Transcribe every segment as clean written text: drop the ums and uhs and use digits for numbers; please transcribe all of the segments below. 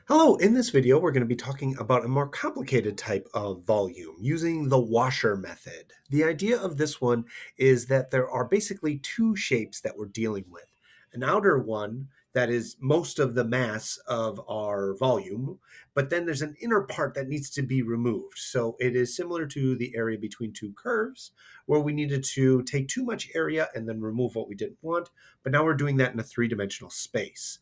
Hello, in this video we're going to be talking about a more complicated type of volume using the washer method. The idea of this one is that there are basically two shapes that we're dealing with. An outer one that is most of the mass of our volume, but then there's an inner part that needs to be removed. So it is similar to the area between two curves where we needed to take too much area and then remove what we didn't want, but now we're doing that in a three-dimensional space,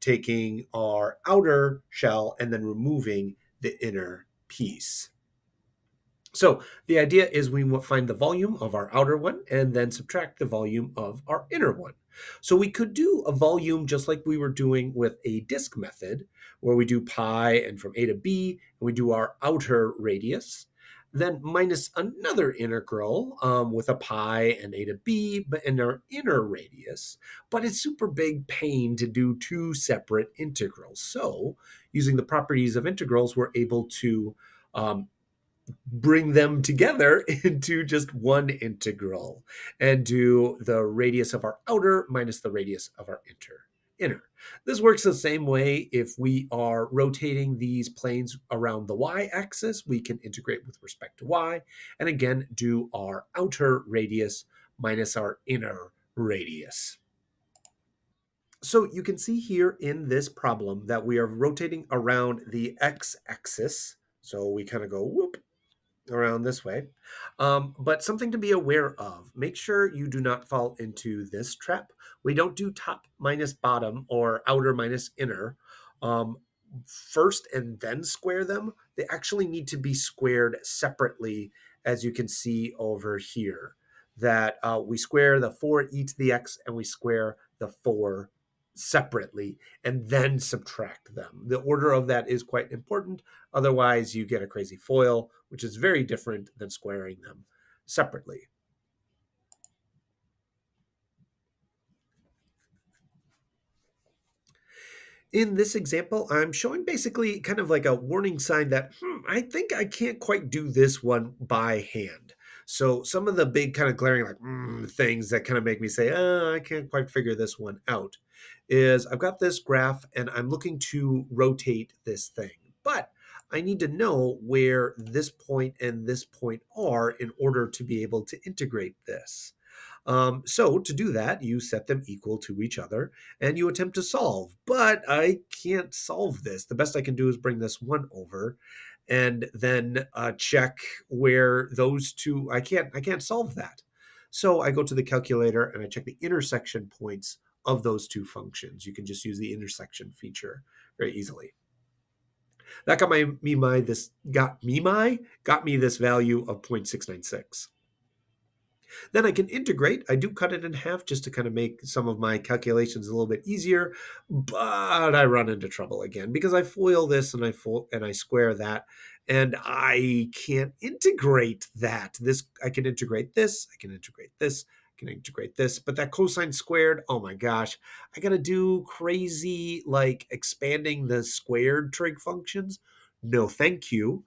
taking our outer shell and then removing the inner piece. So the idea is we will find the volume of our outer one and then subtract the volume of our inner one. So we could do a volume just like we were doing with a disk method, where we do pi and from a to b, and we do our outer radius, then minus another integral with a pi and a to b, but in our inner radius. But it's super big pain to do two separate integrals. So using the properties of integrals, we're able to bring them together into just one integral and do the radius of our outer minus the radius of our inner. This works the same way if we are rotating these planes around the y-axis. We can integrate with respect to y, and again do our outer radius minus our inner radius. So you can see here in this problem that we are rotating around the x-axis. So we kind of go whoop around this way. But something to be aware of, make sure you do not fall into this trap. We don't do top minus bottom or outer minus inner first and then square them. They actually need to be squared separately, as you can see over here, that we square the 4e to the x and we square the 4 separately and then subtract them. The order of that is quite important. Otherwise, you get a crazy FOIL, which is very different than squaring them separately. In this example, I'm showing basically kind of like a warning sign that I think I can't quite do this one by hand. So some of the big kind of glaring like things that kind of make me say, I can't quite figure this one out is I've got this graph and I'm looking to rotate this thing. But I need to know where this point and this point are in order to be able to integrate this. So to do that, you set them equal to each other and you attempt to solve. But I can't solve this. The best I can do is bring this one over and then check where those two. I can't solve that. So I go to the calculator and I check the intersection points of those two functions. You can just use the intersection feature very easily. That got me this value of 0.696. Then I can integrate. I do cut it in half just to kind of make some of my calculations a little bit easier, but I run into trouble again because I FOIL this and I square that, and I can't integrate that. I can integrate this, I can integrate this, I can integrate this, but that cosine squared, oh my gosh, I got to do crazy like expanding the squared trig functions. No, thank you.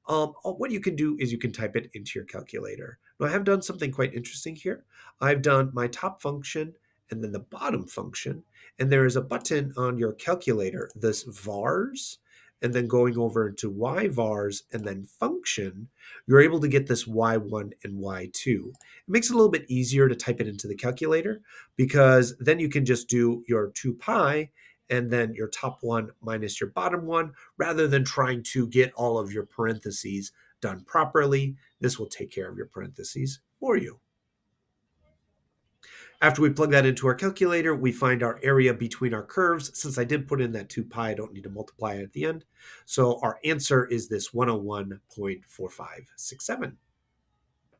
What you can do is you can type it into your calculator. Now, I have done something quite interesting here. I've done my top function and then the bottom function, and there is a button on your calculator, this vars, and then going over into y vars and then function, you're able to get this y1 and y2. It makes it a little bit easier to type it into the calculator because then you can just do your 2 pi and then your top one minus your bottom one, rather than trying to get all of your parentheses done properly. This will take care of your parentheses for you. After we plug that into our calculator, we find our area between our curves. Since I did put in that 2 pi, I don't need to multiply it at the end. So our answer is this 101.4567.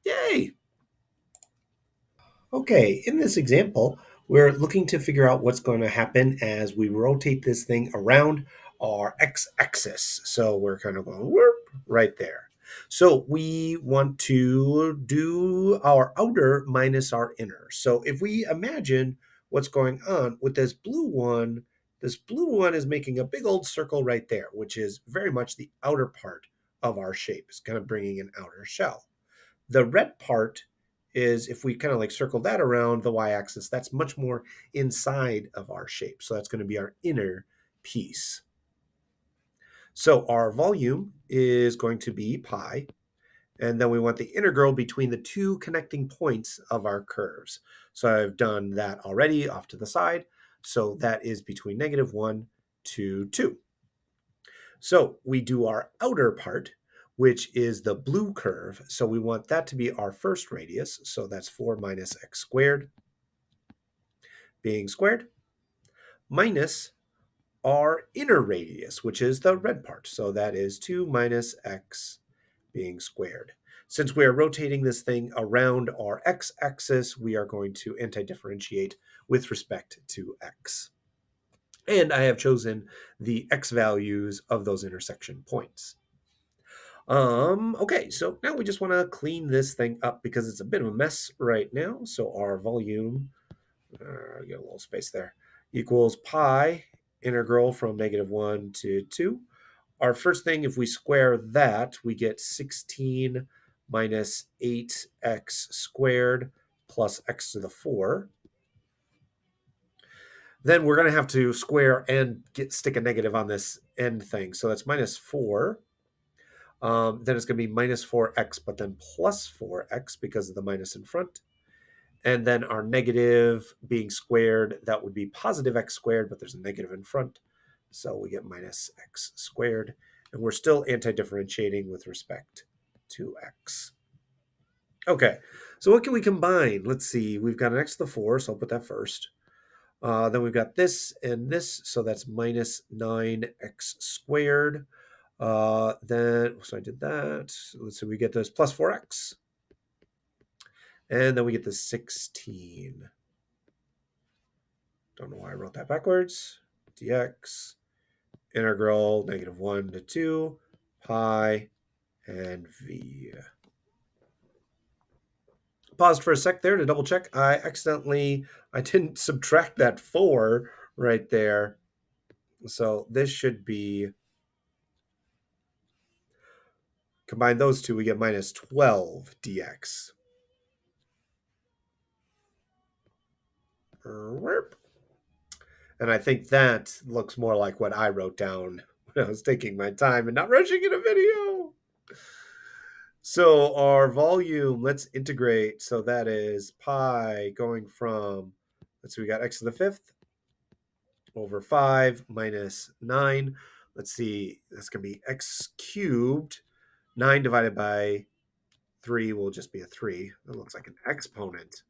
Yay! Okay, in this example, we're looking to figure out what's going to happen as we rotate this thing around our x-axis. So we're kind of going whoop, right there. So we want to do our outer minus our inner. So if we imagine what's going on with this blue one is making a big old circle right there, which is very much the outer part of our shape. It's kind of bringing an outer shell. The red part is, if we kind of like circle that around the y-axis, that's much more inside of our shape. So that's going to be our inner piece. So our volume is going to be pi, and then we want the integral between the two connecting points of our curves. So I've done that already off to the side. So that is between -1 to 2. So we do our outer part, which is the blue curve. So we want that to be our first radius. So that's 4 minus x squared being squared minus our inner radius, which is the red part. So that is 2 minus x being squared. Since we are rotating this thing around our x-axis, we are going to anti-differentiate with respect to x. And I have chosen the x values of those intersection points. Okay, so now we just want to clean this thing up because it's a bit of a mess right now. So our volume, get a little space there, equals pi integral from -1 to 2. Our first thing, if we square that, we get 16 minus 8x squared plus x to the 4. Then we're going to have to square and stick a negative on this end thing. So that's minus 4. Then it's going to be minus 4x, but then plus 4x because of the minus in front. And then our negative being squared, that would be positive x squared, but there's a negative in front. So we get minus x squared. And we're still anti-differentiating with respect to x. Okay, so what can we combine? Let's see. We've got an x to the 4, so I'll put that first. Then we've got this and this, so that's minus 9x squared. So I did that. Let's see, we get this plus 4x. And then we get the 16. Don't know why I wrote that backwards. Dx, integral -1 to 2, pi, and v. Paused for a sec there to double check. I didn't subtract that 4 right there. So this should be, combine those two, we get minus 12 dx. And I think that looks more like what I wrote down when I was taking my time and not rushing in a video. So our volume, let's integrate. So that is pi going from, let's see, we got x to the 5th over 5 minus 9. Let's see, that's going to be x cubed. 9 divided by 3 will just be a 3. That looks like an exponent.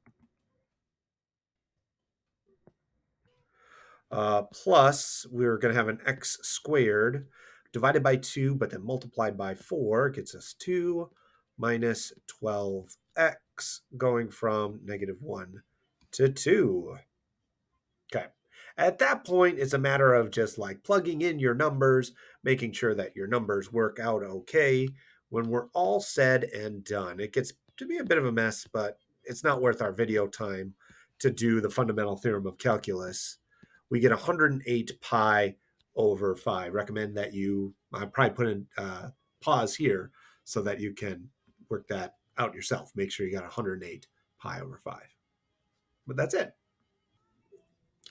Plus, we're going to have an x squared divided by 2, but then multiplied by 4 gets us 2 minus 12x going from -1 to 2. Okay. At that point, it's a matter of just like plugging in your numbers, making sure that your numbers work out okay. When we're all said and done, it gets to be a bit of a mess, but it's not worth our video time to do the fundamental theorem of calculus. We get 108 pi over 5. Recommend that I probably put in pause here so that you can work that out yourself. Make sure you got 108 pi over 5. But that's it.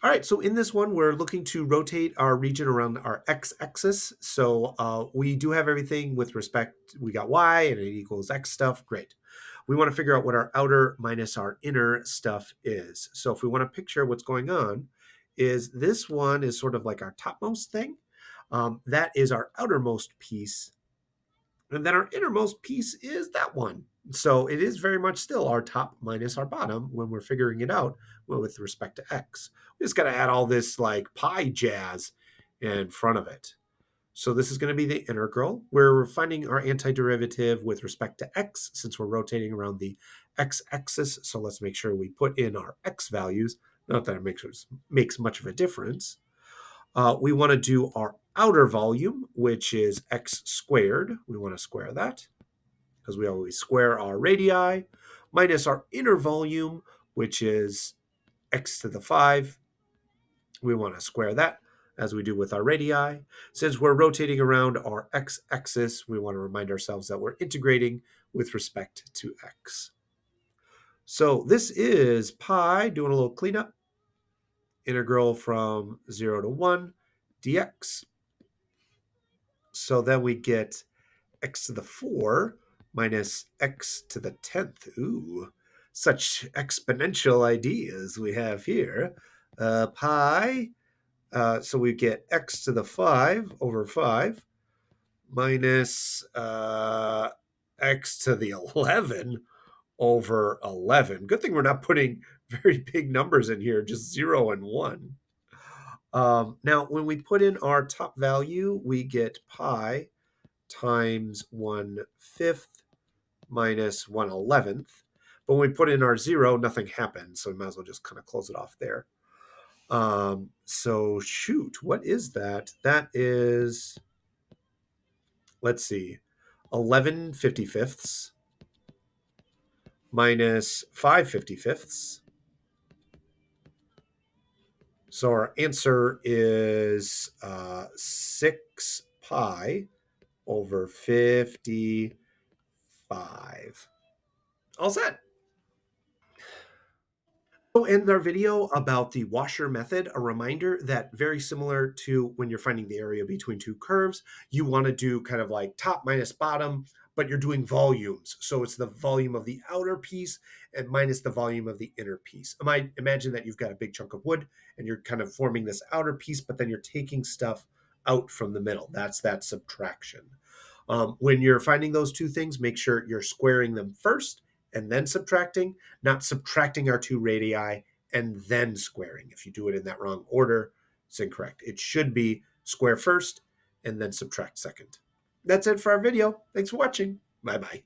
All right, so in this one, we're looking to rotate our region around our x-axis. So we do have everything with respect. We got y and it equals x stuff. Great. We want to figure out what our outer minus our inner stuff is. So if we want to picture what's going on, is this one is sort of like our topmost thing. That is our outermost piece. And then our innermost piece is that one. So it is very much still our top minus our bottom when we're figuring it out with respect to x. We just got to add all this like pi jazz in front of it. So this is going to be the integral. We're finding our antiderivative with respect to x since we're rotating around the x-axis. So let's make sure we put in our x values. Not that it makes much of a difference. We want to do our outer volume, which is x squared. We want to square that because we always square our radii, minus our inner volume, which is x to the 5. We want to square that as we do with our radii. Since we're rotating around our x-axis, we want to remind ourselves that we're integrating with respect to x. So this is pi, doing a little cleanup, integral from 0 to 1 dx So then we get x to the 4 minus x to the 10th. Ooh, such exponential ideas we have here. Pi, so we get x to the 5 over 5 minus x to the 11 over 11. Good thing we're not putting very big numbers in here, just 0 and 1. Now, when we put in our top value, we get pi times 1/5 minus 1/11th. But when we put in our 0, nothing happens. So we might as well just kind of close it off there. So shoot, what is that? That is, let's see, 11/55 minus 5/55. So our answer is 6 pi over 55. All set. So in our video about the washer method, a reminder that very similar to when you're finding the area between two curves, you want to do kind of like top minus bottom, but you're doing volumes. So it's the volume of the outer piece and minus the volume of the inner piece. Imagine that you've got a big chunk of wood and you're kind of forming this outer piece, but then you're taking stuff out from the middle. That's that subtraction. When you're finding those two things, make sure you're squaring them first and then subtracting, not subtracting our two radii and then squaring. If you do it in that wrong order, it's incorrect. It should be square first and then subtract second. That's it for our video. Thanks for watching. Bye-bye.